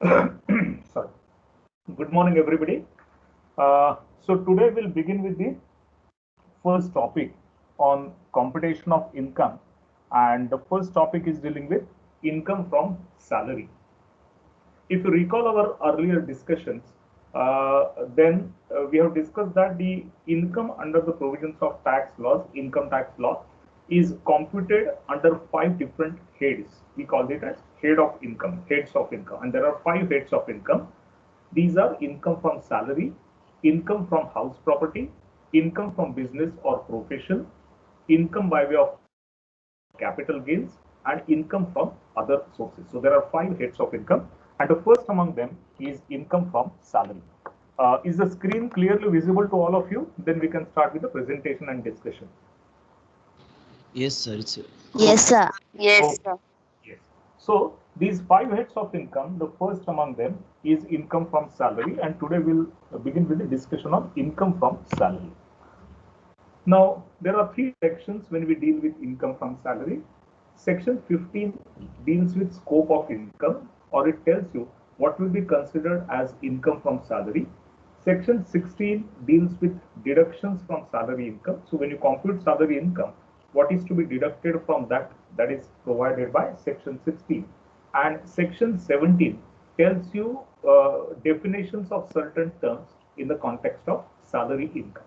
Sorry. Good morning, everybody. So today we'll begin with the first topic on computation of income, and the first topic is dealing with income from salary. If you recall our earlier discussions, then we have discussed that the income under the provisions of tax laws, income tax law, is computed under 5 different heads. We call it as heads of income, and there are 5 heads of income. These are income from salary, income from house property, income from business or profession, income by way of capital gains, and income from other sources. So there are 5 heads of income, and the first among them is income from salary. Is the screen clearly visible to all of you? Then we can start with the presentation and discussion. Yes, sir. Yes, sir. Yes, sir. Yes. So these 5 heads of income, the first among them is income from salary, and today we'll begin with the discussion of income from salary. Now, there are 3 sections when we deal with income from salary. Section 15 deals with scope of income, or it tells you what will be considered as income from salary. Section 16 deals with deductions from salary income. So when you compute salary income, what is to be deducted from that, that is provided by section 16. And section 17 tells you definitions of certain terms in the context of salary income.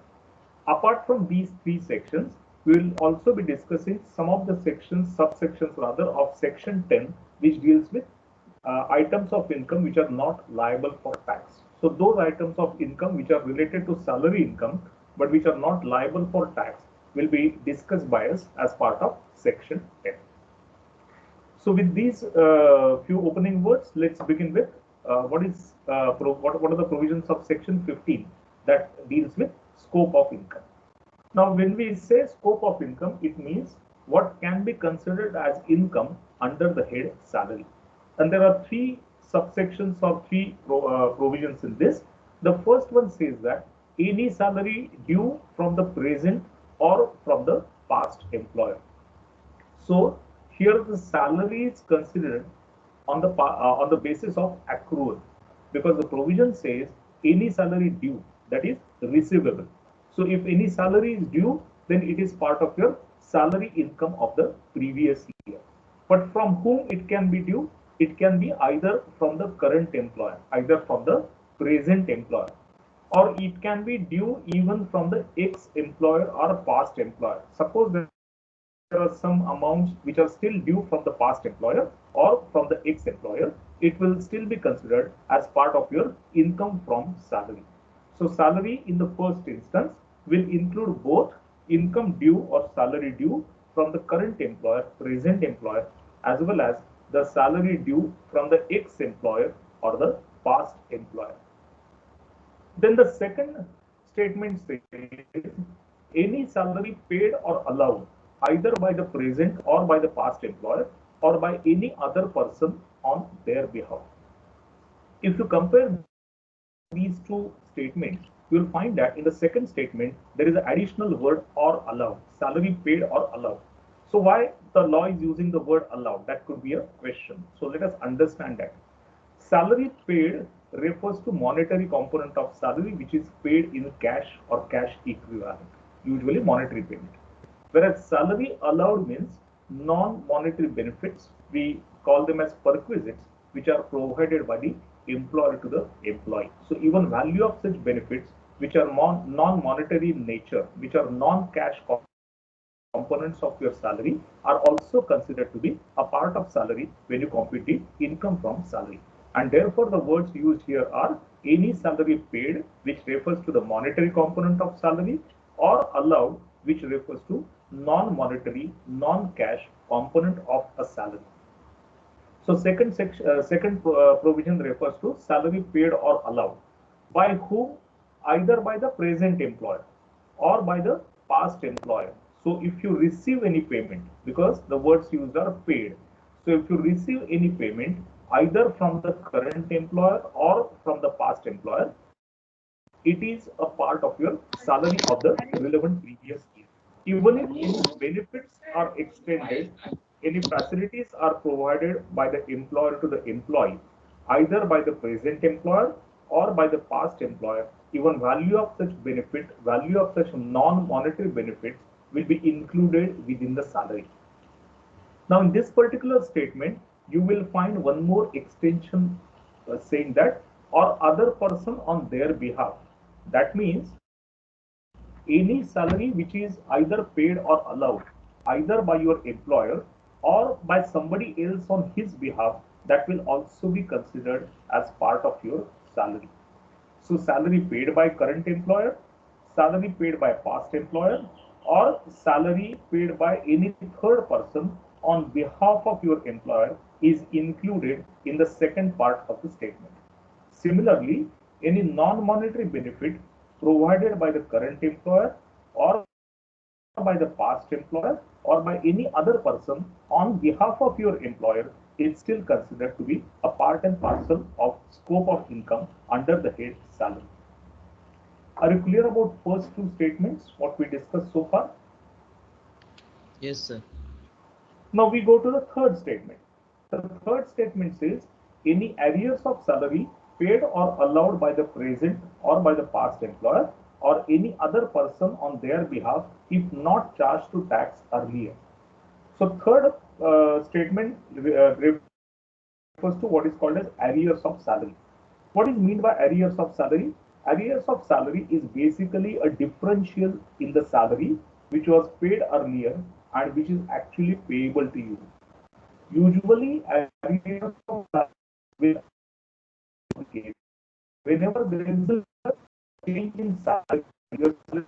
Apart from these 3 sections, we will also be discussing some of the subsections rather, of section 10, which deals with items of income which are not liable for tax. So those items of income which are related to salary income but which are not liable for tax will be discussed by us as part of section 10. So with these few opening words, let's begin with what are the provisions of section 15 that deals with scope of income. Now, when we say scope of income, it means what can be considered as income under the head salary. And there are 3 subsections or 3 provisions in this. The first one says that any salary due from the present or from the past employer. So here the salary is considered on the basis of accrual, because the provision says any salary due, that is receivable. So if any salary is due, then it is part of your salary income of the previous year. But from whom it can be due? It can be either from the current employer, either from the present employer, or it can be due even from the ex-employer or past employer. Suppose there are some amounts which are still due from the past employer or from the ex-employer, it will still be considered as part of your income from salary. So salary in the first instance will include both income due or salary due from the current employer, present employer, as well as the salary due from the ex-employer or the past employer. Then the second statement says any salary paid or allowed either by the present or by the past employer or by any other person on their behalf. If you compare these 2 statements, you will find that in the second statement there is an additional word or allowed, salary paid or allowed. So why the law is using the word allowed? That could be a question. So let us understand that. Salary paid refers to monetary component of salary which is paid in cash or cash equivalent, usually monetary payment. Whereas salary allowed means non-monetary benefits, we call them as perquisites, which are provided by the employer to the employee. So even value of such benefits which are non-monetary in nature, which are non-cash components of your salary, are also considered to be a part of salary when you compute the income from salary. And therefore the words used here are any salary paid, which refers to the monetary component of salary, or allowed, which refers to non-monetary, non-cash component of a salary. So second provision refers to salary paid or allowed. By whom? Either by the present employer or by the past employer. So if you receive any payment, because the words used are paid. So if you receive any payment either from the current employer or from the past employer, it is a part of your salary of the relevant previous year. Even if any benefits are extended, any facilities are provided by the employer to the employee, either by the present employer or by the past employer. Even value of such benefit, value of such non-monetary benefits will be included within the salary. Now, in this particular statement, you will find one more extension saying that or other person on their behalf. That means any salary which is either paid or allowed either by your employer or by somebody else on his behalf, that will also be considered as part of your salary. So salary paid by current employer, salary paid by past employer, or salary paid by any third person on behalf of your employer is included in the second part of the statement. Similarly, any non-monetary benefit provided by the current employer or by the past employer or by any other person on behalf of your employer is still considered to be a part and parcel of scope of income under the head salary. Are you clear about first two statements, what we discussed so far? Yes, sir. Now we go to the third statement. The third statement says any arrears of salary paid or allowed by the present or by the past employer or any other person on their behalf if not charged to tax earlier. So third statement refers to what is called as arrears of salary. What is meant by arrears of salary? Arrears of salary is basically a differential in the salary which was paid earlier and which is actually payable to you. Usually, arrears of salary will whenever there is a change in salary, your salary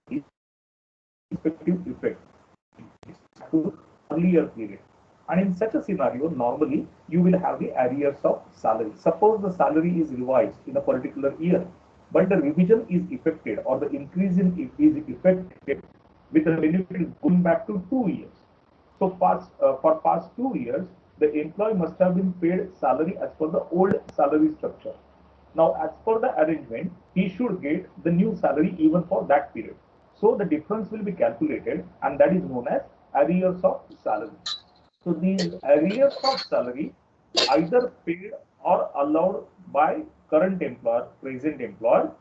is effective effect to earlier period. And in such a scenario, normally you will have the arrears of salary. Suppose the salary is revised in a particular year, but the revision is effected or the increase in is effected with the benefit going back to 2 years. So for past 2 years, the employee must have been paid salary as per the old salary structure. Now, as per the arrangement, he should get the new salary even for that period. So the difference will be calculated, and that is known as arrears of salary. So these arrears of salary either paid or allowed by current employer, present employer,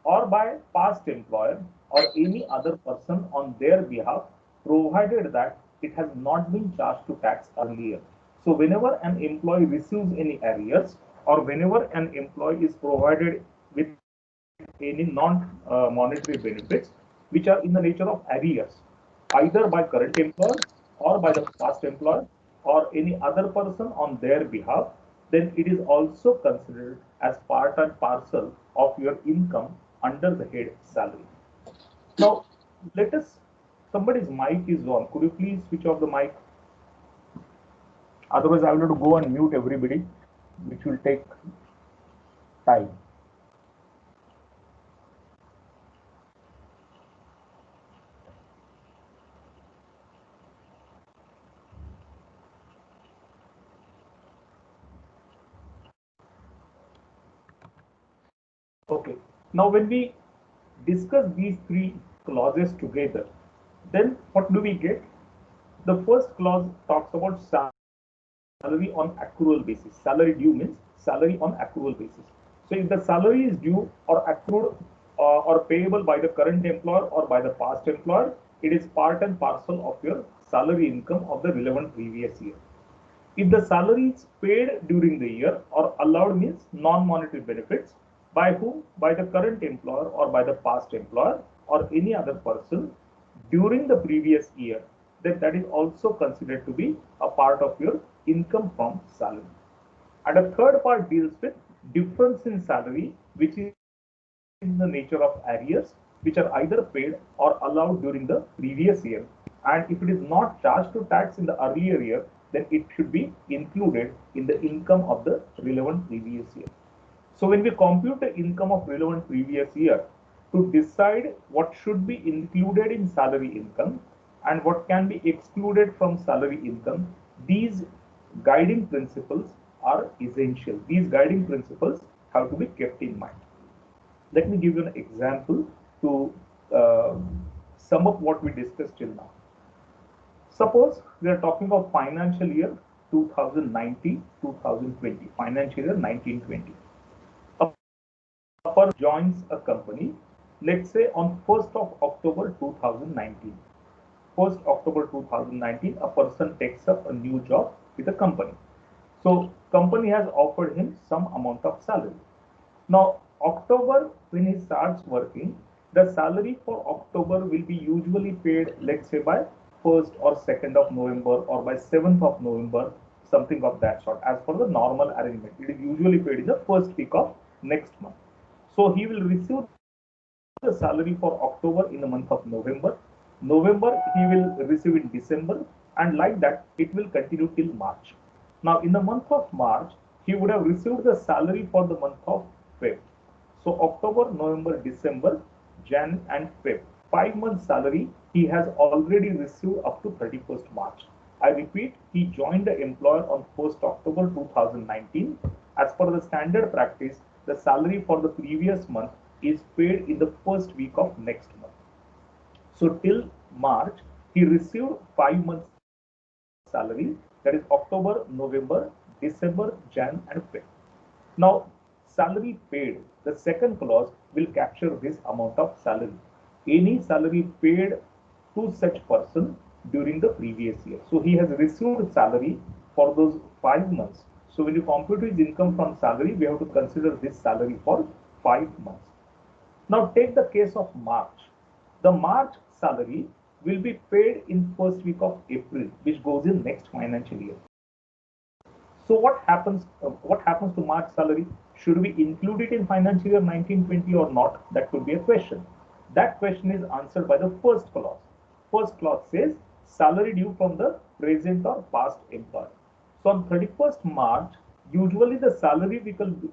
or by past employer or any other person on their behalf, provided that it has not been charged to tax earlier. So whenever an employee receives any arrears or whenever an employee is provided with any non-monetary benefits which are in the nature of arrears, either by current employer or by the past employer or any other person on their behalf, then it is also considered as part and parcel of your income under the head salary. Now, let us, somebody's mic is on. Could you please switch off the mic? Otherwise, I will have to go and mute everybody, which will take time. Okay. Now, when we discuss these three clauses together, then what do we get? The first clause talks about salary on accrual basis. Salary due means salary on accrual basis. So if the salary is due or accrued or payable by the current employer or by the past employer, it is part and parcel of your salary income of the relevant previous year. If the salary is paid during the year or allowed means non-monetary benefits by whom? By the current employer or by the past employer or any other person during the previous year, then that is also considered to be a part of your income from salary. And a third part deals with difference in salary, which is in the nature of arrears, which are either paid or allowed during the previous year. And if it is not charged to tax in the earlier year, then it should be included in the income of the relevant previous year. So when we compute the income of relevant previous year to decide what should be included in salary income and what can be excluded from salary income, these guiding principles are essential. These guiding principles have to be kept in mind. Let me give you an example to sum up what we discussed till now. Suppose we are talking of financial year 2019-2020, financial year 1920. A person joins a company, let's say on 1st of October 2019. 1st October 2019, a person takes up a new job with a company. So company has offered him some amount of salary. Now, October, when he starts working, the salary for October will be usually paid, let's say by 1st or 2nd of November or by 7th of November, something of that sort, as per the normal arrangement. It is usually paid in the first week of next month. So he will receive the salary for October in the month of November. November he will receive in December, and like that it will continue till March. Now in the month of March, he would have received the salary for the month of Feb. So October, November, December, Jan and Feb. 5 months salary he has already received up to 31st March. I repeat, he joined the employer on 1st October 2019. As per the standard practice, the salary for the previous month is paid in the first week of next month. So till March, he received 5 months salary, that is October, November, December, Jan and Feb. Now, salary paid, the second clause will capture this amount of salary. Any salary paid to such person during the previous year. So he has received salary for those 5 months. So when you compute his income from salary, we have to consider this salary for 5 months. Now take the case of March. The March salary will be paid in first week of April, which goes in next financial year. So what happens to March salary? Should we include it in financial year 1920 or not? That could be a question. That question is answered by the first clause. First clause says salary due from the present or past employer. So on 31st March, usually the salary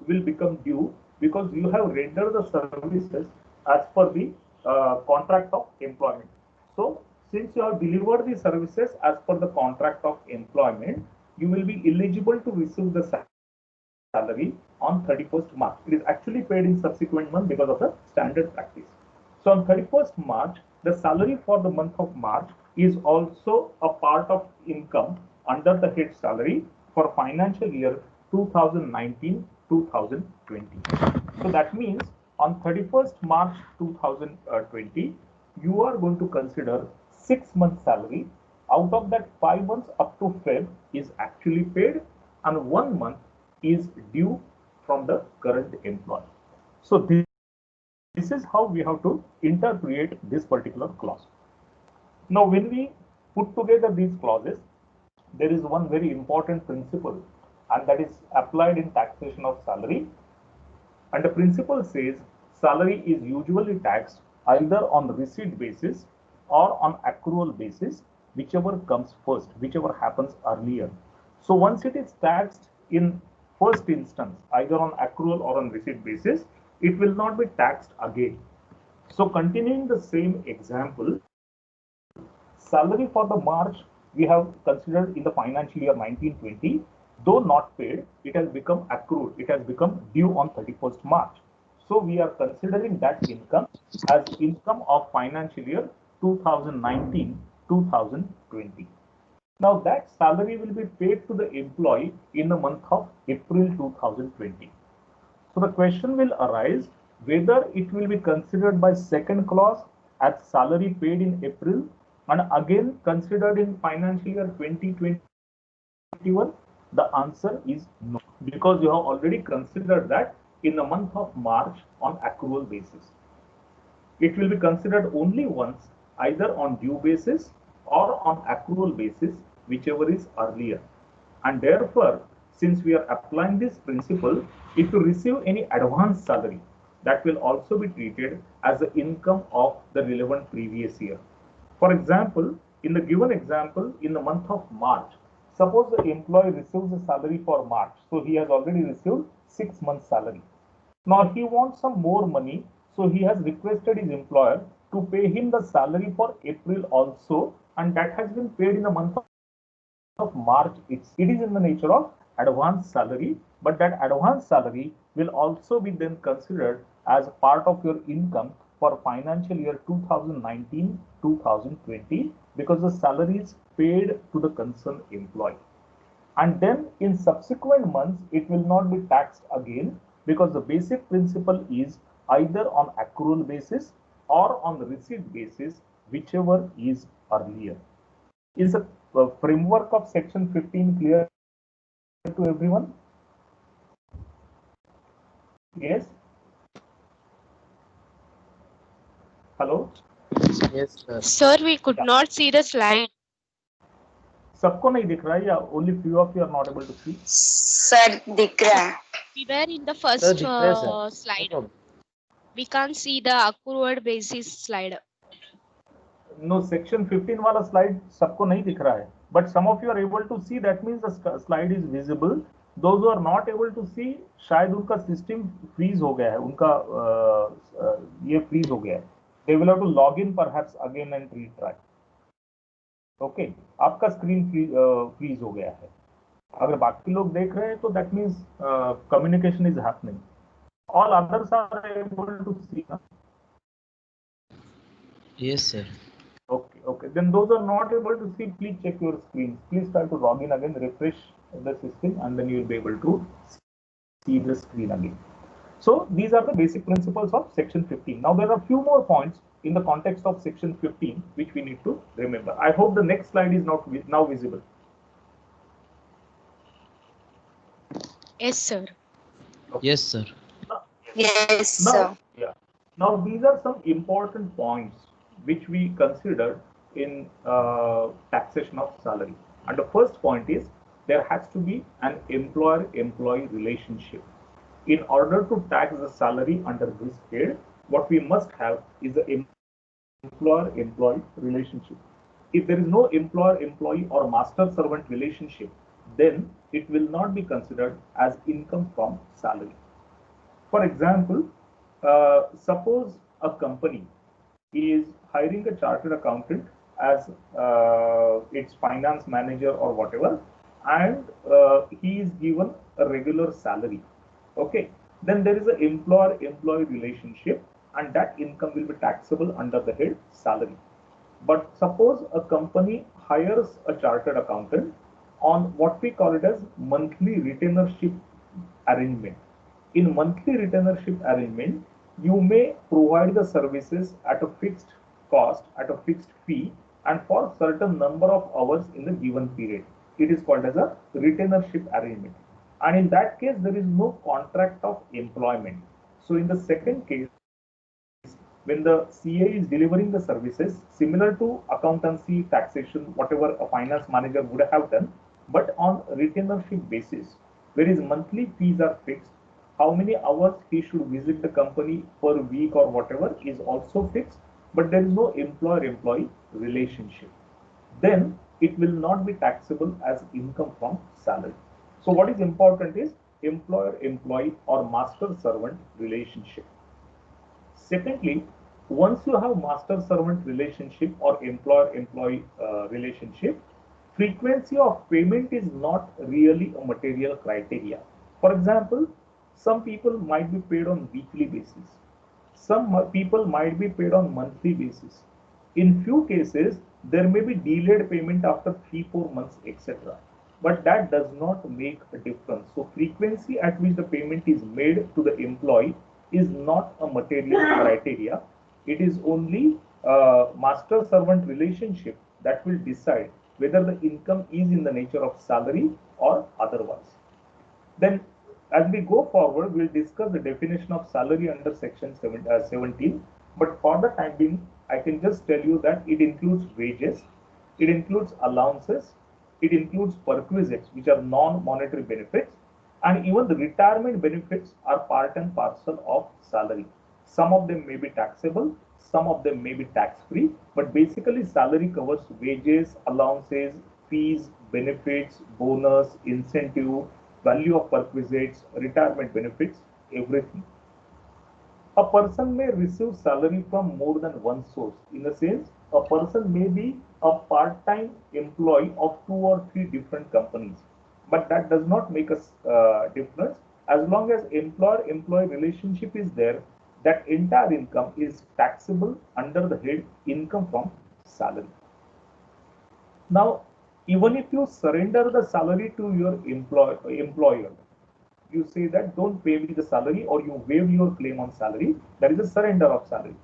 will become due because you have rendered the services as per the contract of employment. So since you have delivered the services as per the contract of employment, you will be eligible to receive the salary on 31st March. It is actually paid in subsequent month because of the standard practice. So on 31st March, the salary for the month of March is also a part of income under the head salary for financial year 2019-2020. So that means on 31st March 2020, you are going to consider 6 months salary. Out of that, 5 months up to Feb is actually paid and 1 month is due from the current employer. So this is how we have to interpret this particular clause. Now when we put together these clauses, there is one very important principle, and that is applied in taxation of salary. And the principle says salary is usually taxed either on receipt basis or on accrual basis, whichever comes first, whichever happens earlier. So once it is taxed in first instance, either on accrual or on receipt basis, it will not be taxed again. So continuing the same example, salary for the March we have considered in the financial year 1920, though not paid, it has become accrued, it has become due on 31st March. So we are considering that income as income of financial year 2019-2020. Now that salary will be paid to the employee in the month of April 2020. So the question will arise whether it will be considered by second clause as salary paid in April and again considered in financial year 2021. The answer is no, because you have already considered that in the month of March on accrual basis. It will be considered only once, either on due basis or on accrual basis, whichever is earlier. And therefore, since we are applying this principle, if you receive any advance salary, that will also be treated as the income of the relevant previous year. For example, in the given example, in the month of March, suppose the employee receives a salary for March, so he has already received 6 months salary. Now he wants some more money, so he has requested his employer to pay him the salary for April also, and that has been paid in the month of March. It is in the nature of advance salary, but that advance salary will also be then considered as part of your income for financial year 2019-2020 because the salary is paid to the concerned employee. And then in subsequent months, it will not be taxed again, because the basic principle is either on accrual basis or on the receipt basis, whichever is earlier. Is the framework of section 15 clear to everyone? Yes? Hello? Yes, sir. Sir, we could not see the slide. सबको नहीं दिख रहा है या only few of you are not able to see? Sir दिख रहा है. We were in the Sir, first दिख रहा है, sir. No slide. problem. We can't see the accrued basis slide. No, section 15 वाला slide सबको नहीं दिख रहा है. But some of you are able to see, that means the slide is visible. Those who are not able to see, शायद उनका system freeze हो गया है, उनका ये freeze हो गया है. They will have to log in perhaps again and retry. Okay, आपका screen freeze हो गया है. अगर बाकी लोग देख रहे हैं तो that means communication is happening. All others are able to see. Yes, sir. Okay. Then those are not able to see, please check your screens. Please try to log in again, refresh the system, and then you will be able to see the screen again. So these are the basic principles of section 15. Now there are a few more points in the context of section 15 which we need to remember. I hope the next slide is now visible. Yes, sir. Okay. Yes, sir. Yes, sir. Now these are some important points which we considered in taxation of salary. And the first point is there has to be an employer-employee relationship. In order to tax the salary under this head, what we must have is the employer-employee relationship. If there is no employer-employee or master-servant relationship, then it will not be considered as income from salary. For example, suppose a company is hiring a chartered accountant as its finance manager or whatever, and he is given a regular salary. Okay, then there is an employer-employee relationship, and that income will be taxable under the head salary. But suppose a company hires a chartered accountant on what we call it as monthly retainership arrangement. In monthly retainership arrangement, you may provide the services at a fixed cost, at a fixed fee, and for certain number of hours in the given period. It is called as a retainership arrangement. And in that case, there is no contract of employment. So in the second case, when the CA is delivering the services similar to accountancy, taxation, whatever a finance manager would have done, but on retainership basis, whereas monthly fees are fixed, how many hours he should visit the company per week or whatever is also fixed, but there is no employer-employee relationship. Then it will not be taxable as income from salary. So what is important is employer-employee or master-servant relationship. Secondly, once you have master-servant relationship or employer-employee relationship, frequency of payment is not really a material criteria. For example, some people might be paid on weekly basis. Some people might be paid on monthly basis. In few cases, there may be delayed payment after 3-4 months, etc. But that does not make a difference. So frequency at which the payment is made to the employee is not a material criteria. It is only master-servant relationship that will decide whether the income is in the nature of salary or otherwise. Then as we go forward, we'll discuss the definition of salary under section 17. But for the time being, I can just tell you that it includes wages, it includes allowances, it includes perquisites, which are non-monetary benefits, and even the retirement benefits are part and parcel of salary. Some of them may be taxable, some of them may be tax-free, but basically salary covers wages, allowances, fees, benefits, bonus, incentive, value of perquisites, retirement benefits, everything. A person may receive salary from more than one source. In a sense, a person may be a part-time employee of 2 or 3 different companies, but that does not make a difference. As long as employer-employee relationship is there, that entire income is taxable under the head income from salary. Now, Even if you surrender the salary to your employer, you say that don't pay me the salary, or you waive your claim on salary, that is a surrender of salary.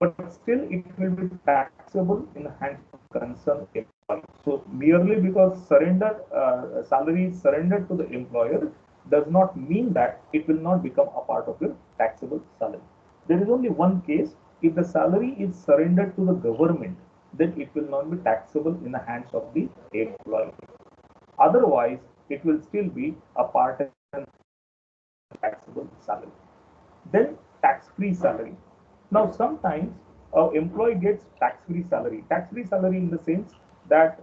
But still it will be taxable in the hands of concerned employee. So merely because salary is surrendered to the employer does not mean that it will not become a part of your taxable salary. There is only one case: if the salary is surrendered to the government, then it will not be taxable in the hands of the employee. Otherwise, it will still be a part and taxable salary. Then tax-free salary. Now sometimes an employee gets tax-free salary. Tax-free salary in the sense that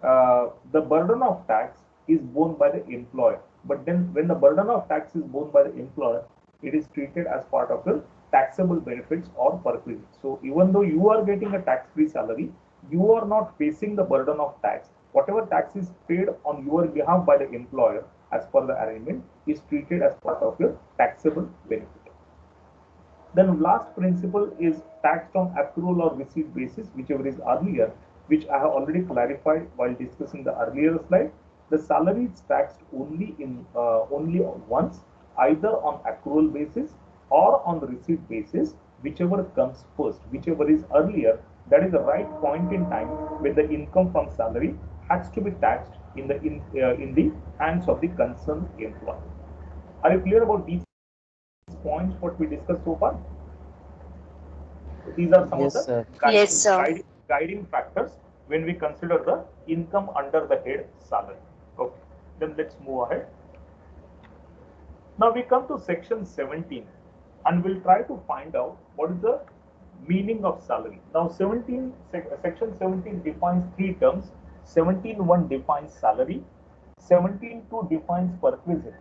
the burden of tax is borne by the employer. But then when the burden of tax is borne by the employer, it is treated as part of the taxable benefits or perquisites. So even though you are getting a tax-free salary, you are not facing the burden of tax. Whatever tax is paid on your behalf by the employer as per the arrangement is treated as part of your taxable benefit. Then last principle is taxed on accrual or receipt basis, whichever is earlier, which I have already clarified while discussing the earlier slide. The salary is taxed only once, either on accrual basis or on the receipt basis, whichever comes first, whichever is earlier. That is the right point in time when the income from salary has to be taxed in the hands of the concerned employer. Are you clear about these points what we discussed so far? These are some of Yes, the sir. Yes, sir. guiding factors when we consider the income under the head salary. Okay, then let's move ahead. Now we come to section 17 and we'll try to find out what is the meaning of salary. Now section 17 defines three terms. 17.1 defines salary, 17.2 defines perquisite,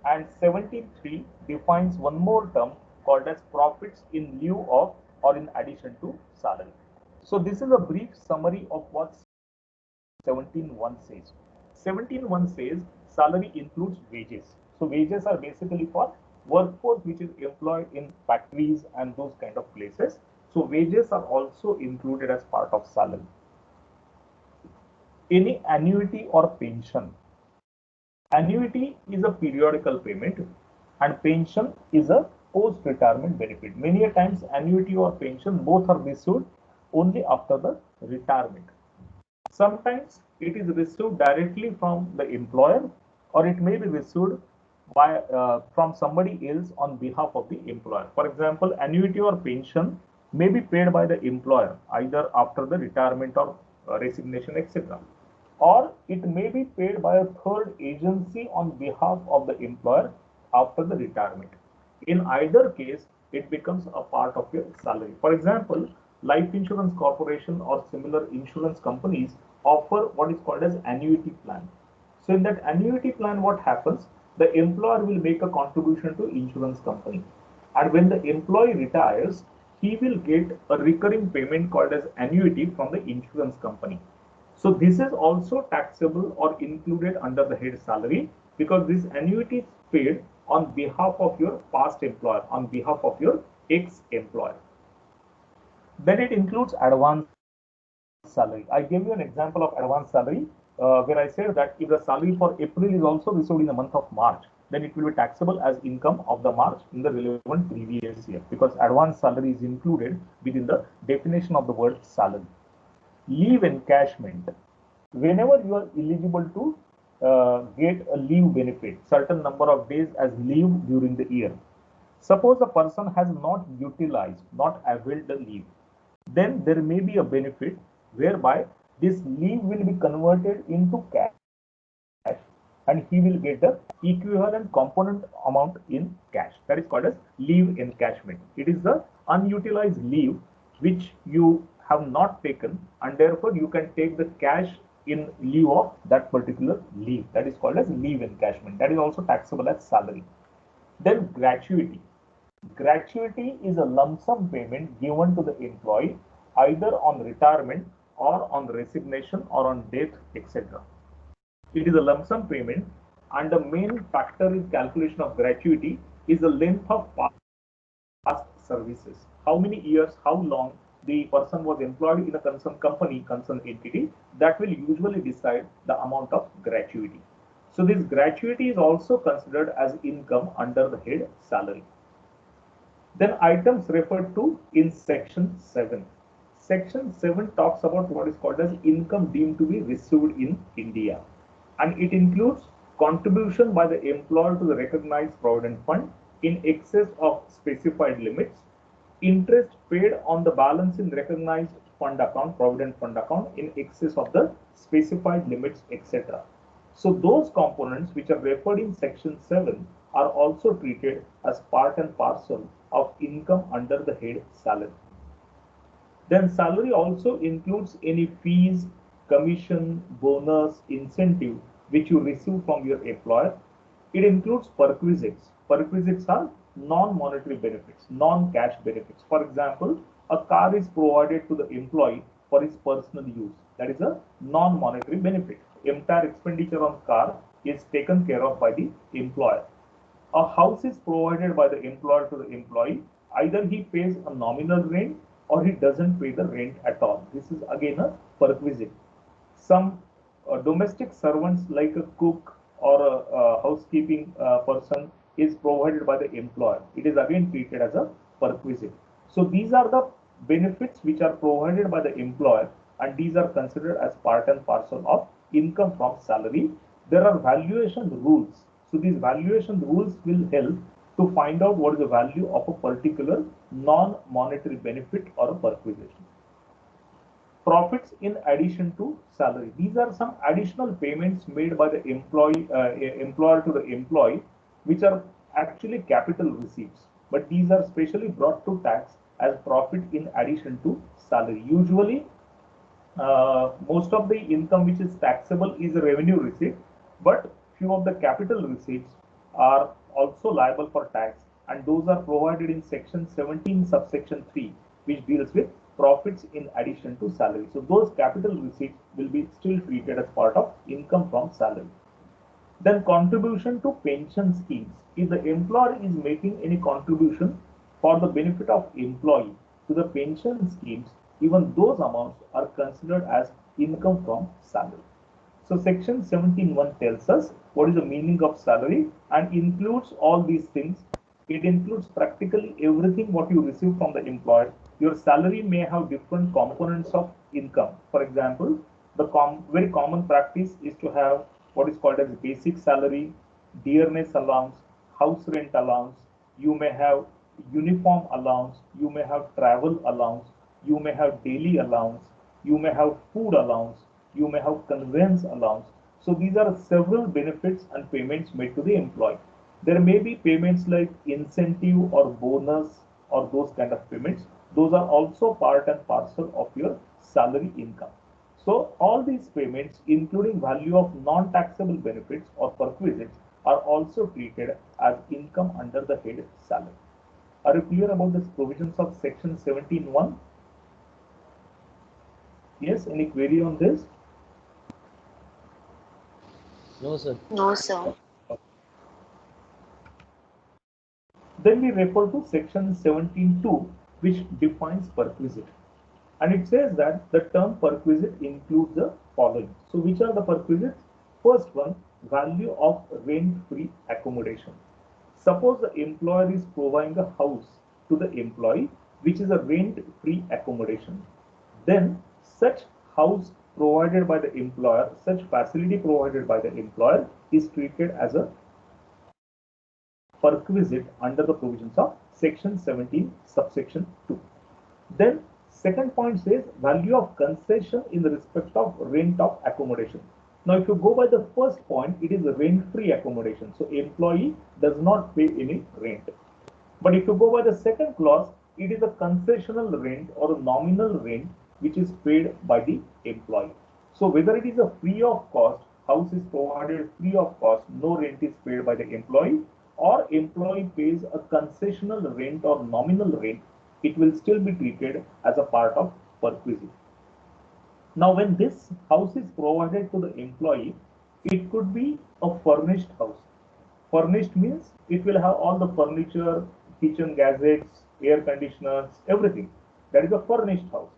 and 17.3 defines one more term called as profits in lieu of or in addition to salary. So this is a brief summary of what 17.1 says. 17.1 says salary includes wages. So wages are basically for workforce which is employed in factories and those kind of places. So wages are also included as part of salary. Any annuity or pension. Annuity is a periodical payment and pension is a post-retirement benefit. Many a times annuity or pension both are received only after the retirement. Sometimes it is received directly from the employer, or it may be received from somebody else on behalf of the employer. For example, annuity or pension may be paid by the employer either after the retirement or resignation, etc. Or it may be paid by a third agency on behalf of the employer after the retirement. In either case, it becomes a part of your salary. For example, life insurance corporation or similar insurance companies offer what is called as annuity plan. So in that annuity plan, what happens? The employer will make a contribution to insurance company. And when the employee retires, he will get a recurring payment called as annuity from the insurance company. So this is also taxable or included under the head salary because this annuity is paid on behalf of your past employer, on behalf of your ex-employer. Then it includes advance salary. I gave you an example of advance salary where I said that if the salary for April is also received in the month of March, then it will be taxable as income of the March in the relevant previous year because advance salary is included within the definition of the word salary. Leave encashment. Whenever you are eligible to get a leave benefit, certain number of days as leave during the year. Suppose a person has not utilized, not availed the leave, then there may be a benefit whereby this leave will be converted into cash and he will get the equivalent component amount in cash. That is called as leave encashment. It is the unutilized leave which you have not taken and therefore you can take the cash in lieu of that particular leave. That is called as leave encashment. That is also taxable as salary. Then gratuity. Gratuity is a lump sum payment given to the employee either on retirement or on resignation or on death, etc. It is a lump sum payment and the main factor in calculation of gratuity is the length of past services. How many years, how long the person was employed in a concerned company, concerned entity, that will usually decide the amount of gratuity. So this gratuity is also considered as income under the head salary. Then items referred to in section 7. Section 7 talks about what is called as income deemed to be received in India, and it includes contribution by the employer to the recognized provident fund in excess of specified limits, interest paid on the balance in recognized fund account, provident fund account in excess of the specified limits, etc. So those components which are referred in section 7 are also treated as part and parcel of income under the head salary. Then salary also includes any fees, commission, bonus, incentive which you receive from your employer. It includes perquisites. Perquisites are non-monetary benefits, non-cash benefits. For example, a car is provided to the employee for his personal use. That is a non-monetary benefit. Entire expenditure on car is taken care of by the employer. A house is provided by the employer to the employee. Either he pays a nominal rent or he doesn't pay the rent at all. This is again a perquisite. Some domestic servants like a cook or a housekeeping person is provided by the employer. It is again treated as a perquisite. So these are the benefits which are provided by the employer, and these are considered as part and parcel of income from salary. There are valuation rules. So these valuation rules will help to find out what is the value of a particular non-monetary benefit or a perquisition. Profits in addition to salary. These are some additional payments made by the employer to the employee, which are actually capital receipts, but these are specially brought to tax as profit in addition to salary. Usually, most of the income which is taxable is a revenue receipt, but few of the capital receipts are also liable for tax, and those are provided in section 17 subsection 3, which deals with profits in addition to salary. So those capital receipts will be still treated as part of income from salary. Then contribution to pension schemes. If the employer is making any contribution for the benefit of employee to the pension schemes, even those amounts are considered as income from salary. So section 17(1) tells us what is the meaning of salary and includes all these things. It includes practically everything what you receive from the employer. Your salary may have different components of income. For example, the very common practice is to have what is called as basic salary, dearness allowance, house rent allowance. You may have uniform allowance, you may have travel allowance, you may have daily allowance, you may have food allowance, you may have conveyance allowance. So these are several benefits and payments made to the employee. There may be payments like incentive or bonus or those kind of payments. Those are also part and parcel of your salary income. So all these payments, including value of non-taxable benefits or perquisites, are also treated as income under the head salary. Are you clear about the provisions of section 17(1)? Yes, any query on this? No, sir. No, sir. Then we refer to section 17(2), which defines perquisite. And it says that the term perquisite includes the following. So which are the perquisites? First one, value of rent-free accommodation. Suppose the employer is providing a house to the employee, which is a rent-free accommodation. Then such house provided by the employer, such facility provided by the employer is treated as a perquisite under the provisions of section 17 subsection 2. Then second point says value of concession in the respect of rent of accommodation. Now if you go by the first point, it is a rent-free accommodation. So employee does not pay any rent. But if you go by the second clause, it is a concessional rent or a nominal rent which is paid by the employee. So whether it is a free of cost, house is provided free of cost, no rent is paid by the employee, or employee pays a concessional rent or nominal rent, it will still be treated as a part of perquisite. Now when this house is provided to the employee, it could be a furnished house. Furnished means it will have all the furniture, kitchen gadgets, air conditioners, everything. that is a furnished house.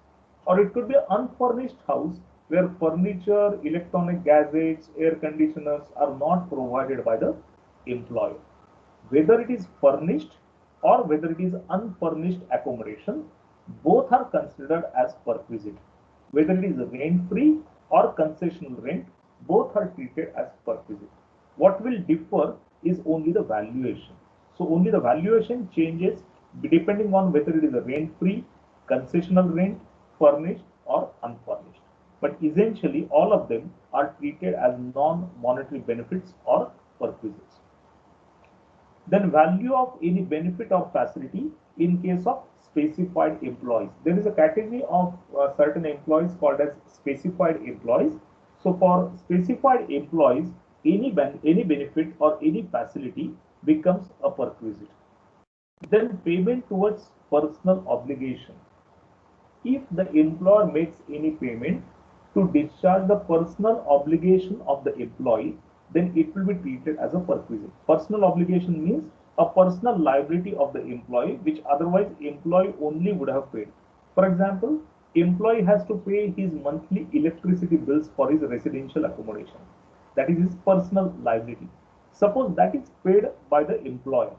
Or it could be an unfurnished house where furniture, electronic gadgets, air conditioners are not provided by the employer. Whether it is furnished or whether it is unfurnished accommodation, both are considered as perquisite. Whether it is rent-free or concessional rent, both are treated as perquisite. What will differ is only the valuation. So only the valuation changes depending on whether it is a rent-free, concessional rent, furnished or unfurnished. But essentially all of them are treated as non-monetary benefits or perquisites. Then value of any benefit or facility in case of specified employees. There is a category of certain employees called as specified employees. So for specified employees, any benefit or any facility becomes a perquisite. Then payment towards personal obligation. If the employer makes any payment to discharge the personal obligation of the employee, then it will be treated as a perquisite. Personal obligation means a personal liability of the employee which otherwise employee only would have paid. For example, employee has to pay his monthly electricity bills for his residential accommodation. That is his personal liability. Suppose that is paid by the employer.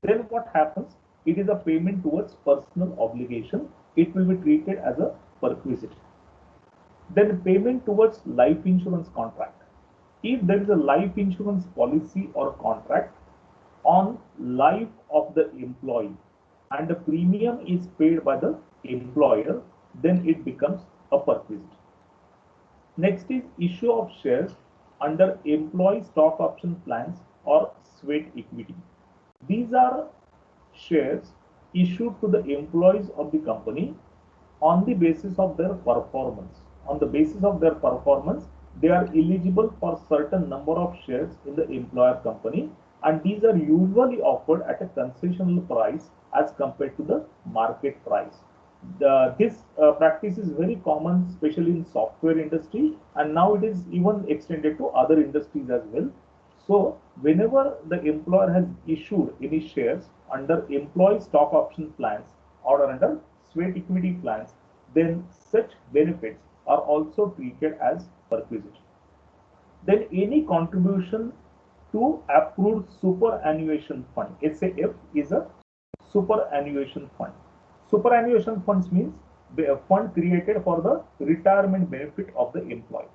Then what happens? It is a payment towards personal obligation. It will be treated as a perquisite. Then payment towards life insurance contract. If there is a life insurance policy or contract on life of the employee and the premium is paid by the employer, then it becomes a perquisite. Next is issue of shares under employee stock option plans or sweat equity. These are shares issued to the employees of the company on the basis of their performance. On the basis of their performance, they are eligible for certain number of shares in the employer company, and these are usually offered at a concessional price as compared to the market price. This practice is very common, especially in software industry, and now it is even extended to other industries as well. So whenever the employer has issued any shares under employee stock option plans or under sweat equity plans, then such benefits are also treated as perquisite. Then any contribution to approved superannuation fund, SAF, is a superannuation fund. Superannuation funds means a fund created for the retirement benefit of the employee.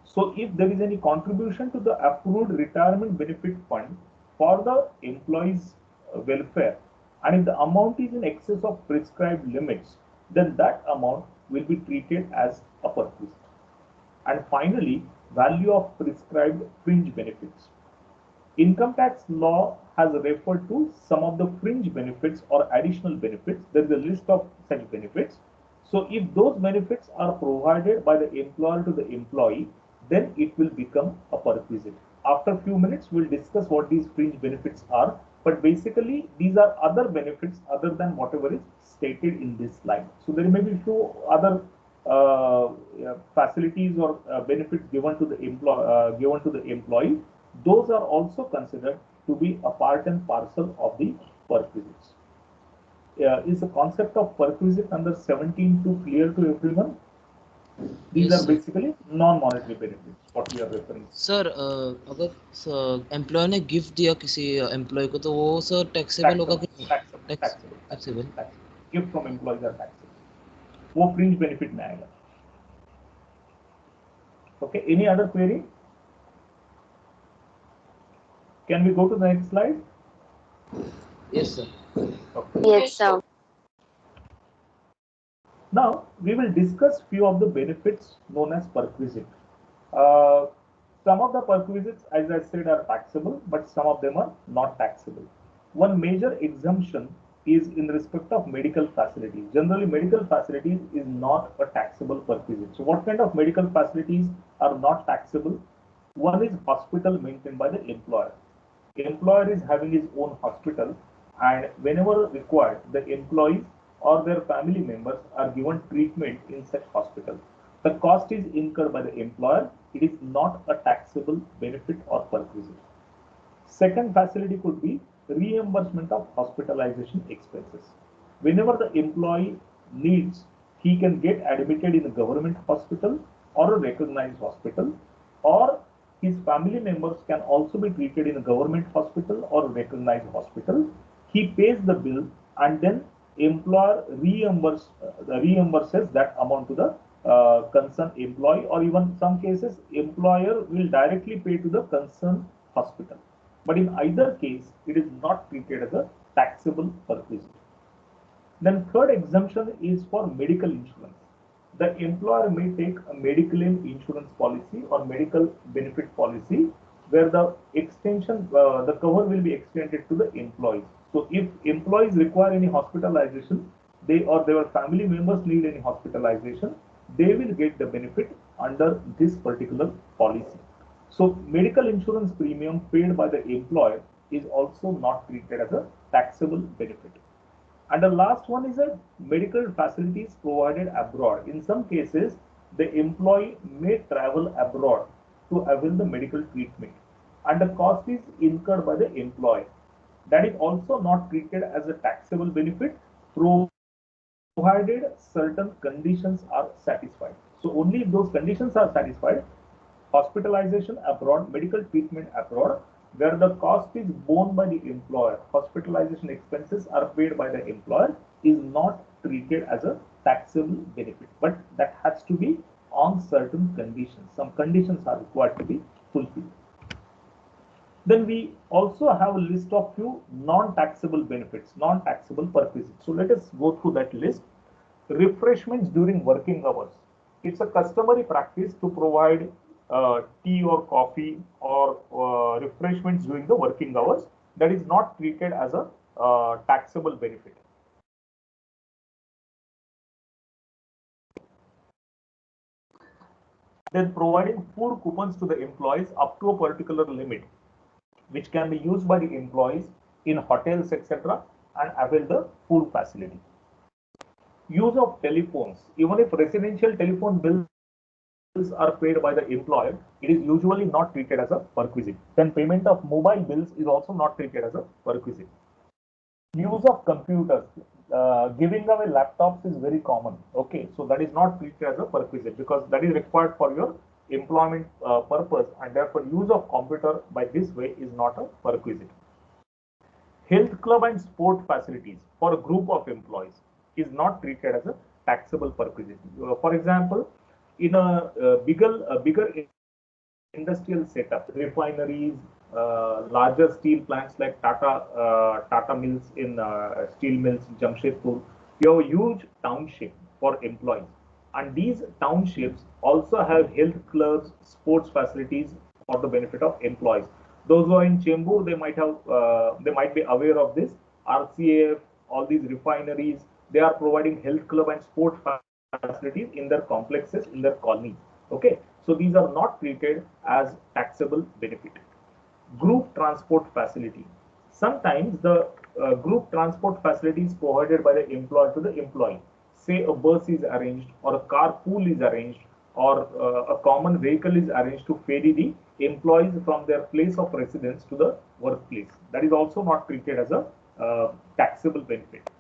So if there is any contribution to the approved retirement benefit fund for the employee's welfare, and if the amount is in excess of prescribed limits, then that amount will be treated as a perquisite. And finally, value of prescribed fringe benefits. Income tax law has referred to some of the fringe benefits or additional benefits. There is a list of such benefits. So if those benefits are provided by the employer to the employee, then it will become a perquisite. After a few minutes, we'll discuss what these fringe benefits are. But basically, these are other benefits other than whatever is stated in this slide. So there may be few other facilities or benefits given to the employee. Those are also considered to be a part and parcel of the perquisites. Is the concept of perquisite under 17(2) clear to everyone? These Yes, are sir. basically non-monetary benefits, what we are referring to. Sir अगर employ ने gift दिया किसी employ को तो वो sir taxable होगा कि नहीं? Taxable gift from employees are taxable, वो फ्रिंज बेनिफिट में आएगा. Okay, any other query? Can we go to the next slide? Yes, sir. Okay. Yes, sir. Now we will discuss few of the benefits known as perquisite. Some of the perquisites, as I said, are taxable, but some of them are not taxable. One major exemption is in respect of medical facilities. Generally, medical facilities is not a taxable perquisite. So what kind of medical facilities are not taxable? One is hospital maintained by the employer. The employer is having his own hospital, and whenever required, the employees or their family members are given treatment in such hospital. The cost is incurred by the employer. It is not a taxable benefit or perquisite. Second facility could be reimbursement of hospitalization expenses. Whenever the employee needs, he can get admitted in a government hospital or a recognized hospital, or his family members can also be treated in a government hospital or a recognized hospital. He pays the bill and then employer reimburses that amount to the concerned employee, or even some cases employer will directly pay to the concerned hospital. But in either case, it is not treated as a taxable perquisite. Then third exemption is for medical insurance. The employer may take a medical insurance policy or medical benefit policy where the extension, the cover will be extended to the employees. So if employees require any hospitalization, they or their family members need any hospitalization, they will get the benefit under this particular policy. So medical insurance premium paid by the employer is also not treated as a taxable benefit. And the last one is a medical facilities provided abroad. In some cases, the employee may travel abroad to avail the medical treatment, and the cost is incurred by the employer. That is also not treated as a taxable benefit, provided certain conditions are satisfied. So only if those conditions are satisfied, hospitalization abroad, medical treatment abroad, where the cost is borne by the employer, hospitalization expenses are paid by the employer, is not treated as a taxable benefit. But that has to be on certain conditions. Some conditions are required to be fulfilled. Then we also have a list of few non-taxable benefits, non-taxable perquisites. So let us go through that list. Refreshments during working hours. It's a customary practice to provide tea or coffee or refreshments during the working hours. That is not treated as a taxable benefit. Then providing food coupons to the employees up to a particular limit, which can be used by the employees in hotels, etc., and avail the food facility. Use of telephones. Even if residential telephone bills are paid by the employer, it is usually not treated as a perquisite. Then payment of mobile bills is also not treated as a perquisite. Use of computers. Giving away laptops is very common. Okay, so that is not treated as a perquisite because that is required for your employment purpose, and therefore use of computer by this way is not a perquisite. Health club and sport facilities for a group of employees is not treated as a taxable perquisite. For example, in a bigger industrial setup, refineries, larger steel plants like Tata Mills in steel mills in Jamshedpur, you have a huge township for employees, and these townships also have health clubs, sports facilities for the benefit of employees. Those who are in Chembur, they might be aware of this. RCF, all these refineries, they are providing health club and sport facilities in their complexes, in their colonies. Okay, so these are not treated as taxable benefit. Group transport facility. Sometimes the group transport facility is provided by the employer to the employee. Say a bus is arranged, or a carpool is arranged, or a common vehicle is arranged to ferry the employees from their place of residence to the workplace. That is also not treated as a taxable benefit.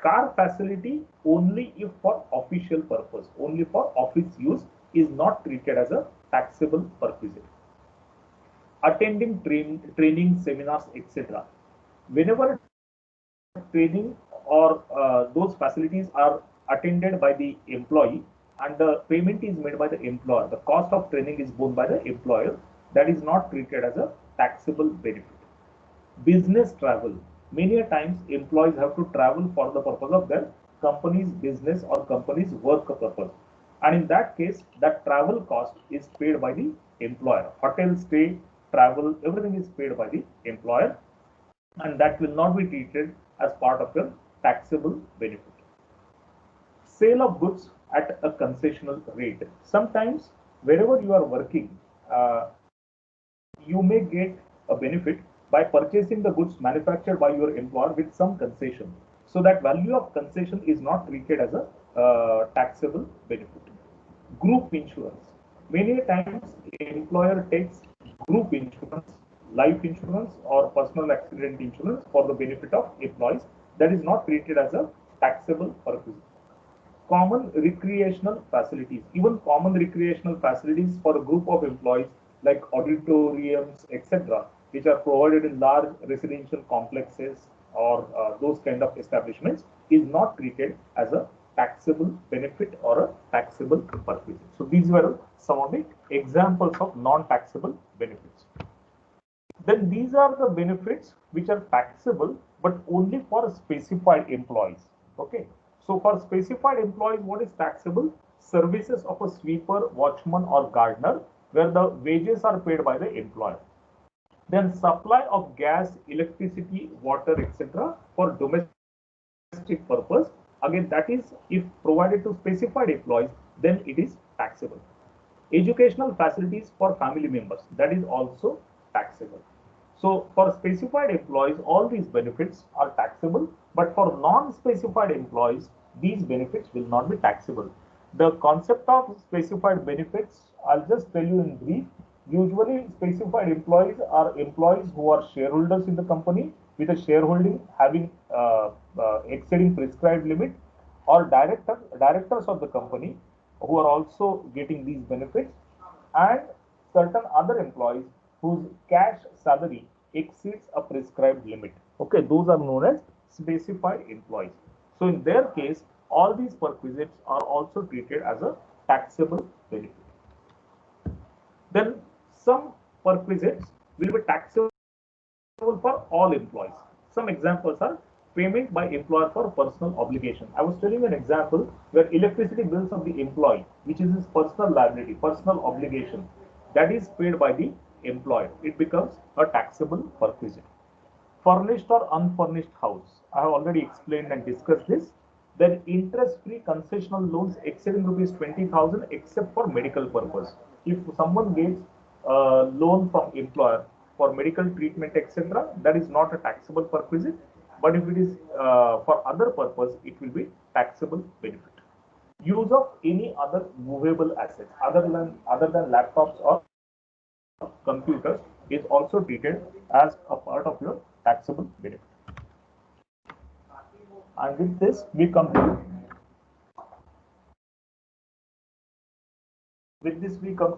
Car facility only if for official purpose, only for office use, is not treated as a taxable perquisite. Attending training seminars, etc. Whenever training or those facilities are attended by the employee and the payment is made by the employer, the cost of training is borne by the employer, that is not treated as a taxable benefit. Business travel. Many times employees have to travel for the purpose of their company's business or company's work purpose, and in that case that travel cost is paid by the employer. Hotel stay, travel, everything is paid by the employer, and that will not be treated as part of your taxable benefit. Sale of goods at a concessional rate. Sometimes wherever you are working, you may get a benefit by purchasing the goods manufactured by your employer with some concession. So that value of concession is not treated as a taxable benefit. Group insurance. Many times employer takes group insurance, life insurance or personal accident insurance for the benefit of employees. That is not treated as a taxable purpose. common recreational facilities, even common recreational facilities for a group of employees like auditoriums, etc., which are provided in large residential complexes or those kind of establishments, is not treated as a taxable benefit or a taxable perquisite. So these were some of the examples of non-taxable benefits. Then these are the benefits which are taxable but only for specified employees. Okay. So for specified employees, what is taxable? Services of a sweeper, watchman or gardener where the wages are paid by the employer. Then supply of gas, electricity, water, etc. for domestic purpose. Again, that is if provided to specified employees, then it is taxable. Educational facilities for family members, that is also taxable. So for specified employees, all these benefits are taxable, but for non-specified employees, these benefits will not be taxable. The concept of specified benefits, I'll just tell you in brief. Usually, specified employees are employees who are shareholders in the company with a shareholding having exceeding prescribed limit, or directors of the company who are also getting these benefits, and certain other employees whose cash salary exceeds a prescribed limit. Okay, those are known as specified employees. So in their case, all these perquisites are also treated as a taxable benefit. Then some perquisites will be taxable for all employees. Some examples are payment by employer for personal obligation. I was telling an example where electricity bills of the employee, which is his personal liability, personal obligation, that is paid by the employer. It becomes a taxable perquisite. Furnished or unfurnished house. I have already explained and discussed this. Then interest-free concessional loans exceeding rupees 20,000 except for medical purpose. If someone gets a loan from employer for medical treatment, etc., that is not a taxable perquisite. But if it is for other purpose, it will be taxable benefit. Use of any other movable assets other than laptops or computers is also treated as a part of your taxable benefit. And with this, we come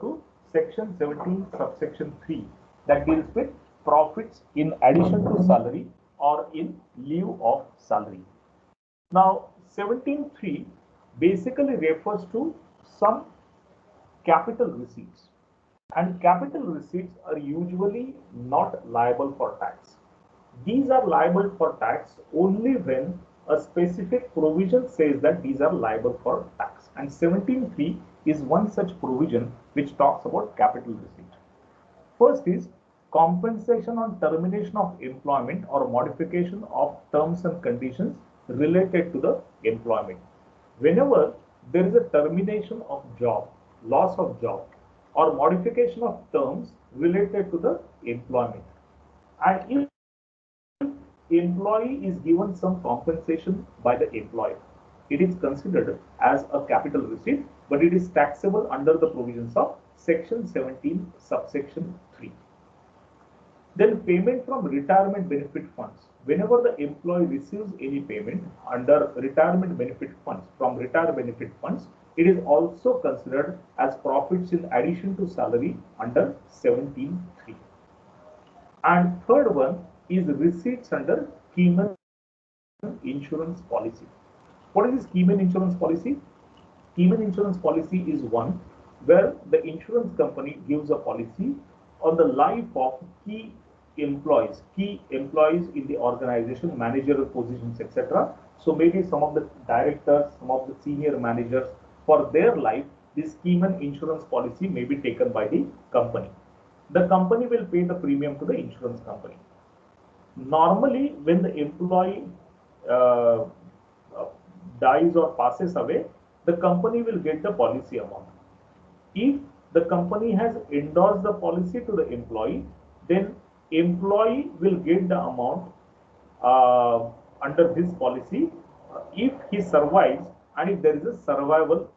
to section 17, subsection 3, that deals with profits in addition to salary or in lieu of salary. Now, 17.3 basically refers to some capital receipts, and capital receipts are usually not liable for tax. These are liable for tax only when a specific provision says that these are liable for tax, and 17.3 is one such provision which talks about capital receipt. First is compensation on termination of employment or modification of terms and conditions related to the employment. Whenever there is a termination of job, loss of job, or modification of terms related to the employment, and if employee is given some compensation by the employer, it is considered as a capital receipt, but it is taxable under the provisions of section 17, subsection 3. Then payment from retirement benefit funds. Whenever the employee receives any payment under retirement benefit funds, from retirement benefit funds, it is also considered as profits in addition to salary under 17.3. And third one is receipts under Cayman insurance policy. What is this Cayman insurance policy? Cayman insurance policy is one where the insurance company gives a policy on the life of key employees in the organization, managerial positions, etc. So maybe some of the directors, some of the senior managers, for their life, this Cayman insurance policy may be taken by the company. The company will pay the premium to the insurance company. Normally, when the employee dies or passes away, the company will get the policy amount. If the company has endorsed the policy to the employee, then employee will get the amount under this policy if he survives and if there is a survival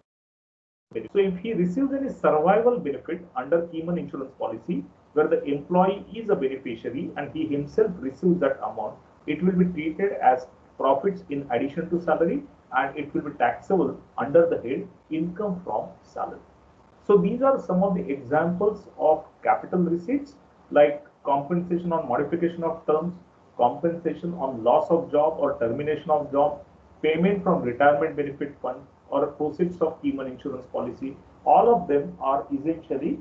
benefit. So if he receives any survival benefit under Cayman insurance policy where the employee is a beneficiary and he himself receives that amount, it will be treated as profits in addition to salary and it will be taxable under the head income from salary. So these are some of the examples of capital receipts, like compensation on modification of terms, compensation on loss of job or termination of job, payment from retirement benefit fund, or proceeds of key money insurance policy. All of them are essentially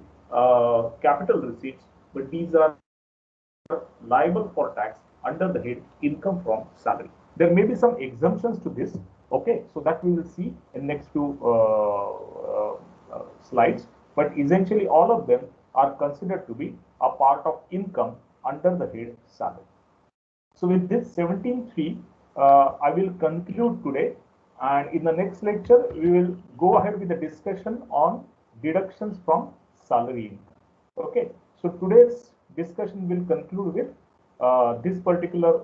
capital receipts, but these are liable for tax under the head income from salary. There may be some exemptions to this. Okay, so that we will see in next few slides. But essentially, all of them are considered to be a part of income under the head salary. So with this 17.3, I will conclude today. And in the next lecture, we will go ahead with the discussion on deductions from salary income. Okay, so today's discussion will conclude with this particular